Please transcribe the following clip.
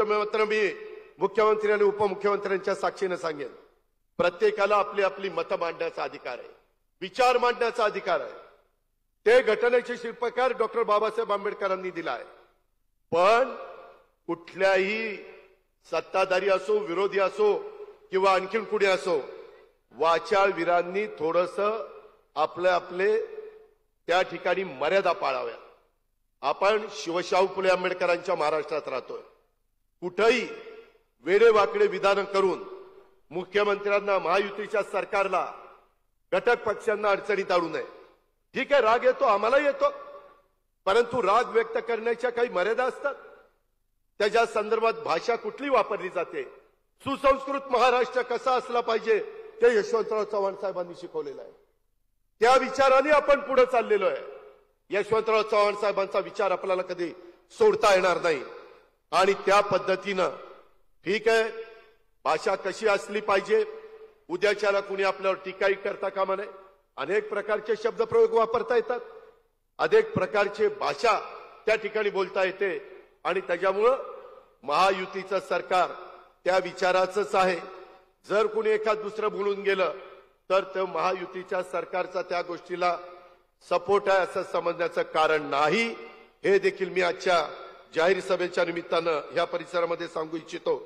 मात्र मी मुख्यमंत्री आणि उपमुख्यमंत्र्यांच्या साक्षीने सांगेन, प्रत्येकाला आपली आपली मतं मांडण्याचा अधिकार आहे, विचार मांडण्याचा अधिकार आहे. ते घटनेचे शिल्पकार डॉक्टर बाबासाहेब आंबेडकरांनी दिला आहे. पण कुठल्याही सत्ताधारी असो, विरोधी असो किंवा आणखीन कुणी असो, वाचाळवीरांनी थोडंसं आपले त्या ठिकाणी मर्यादा पाळाव्या. आपण शिवशाहू फुले आंबेडकरांच्या महाराष्ट्रात राहतोय. कुठेही वेडेवाकडे विधानं करून मुख्यमंत्र्यांना, महायुतीच्या सरकारला, घटक पक्षांना अडचणीत आणू नये. ठीक आहे, राग येतो, आम्हाला येतो, परंतु राग व्यक्त करण्याच्या काही मर्यादा असतात. त्याच्या संदर्भात भाषा कुठली वापरली जाते, सुसंस्कृत महाराष्ट्र कसा असला पाहिजे ते यशवंतराव चव्हाण साहेबांनी शिकवलेलं आहे. त्या विचाराने आपण पुढे चाललेलो आहे. यशवंतराव चव्हाण साहेबांचा विचार आपल्याला कधी सोडता येणार नाही. आणि त्या पद्धतीनं ठीक आहे, भाषा कशी असली पाहिजे, उद्याच्याला कुणी आपल्यावर टीकाही करता कामा नये. अनेक प्रकारचे शब्दप्रयोग वापरता येतात, अनेक प्रकारचे भाषा त्या ठिकाणी बोलता येते. आणि त्याच्यामुळं महायुतीचं सरकार त्या विचाराचंच आहे. जर कुणी एखाद दुसरं बोलून गेलं तर तो महायुतीच्या सरकारचा त्या गोष्टीला सपोर्ट आहे असं समजण्याचं कारण नाही. हे देखील मी आजच्या जाहीर सभेच्या निमित्तानं या परिसरामध्ये सांगू इच्छितो.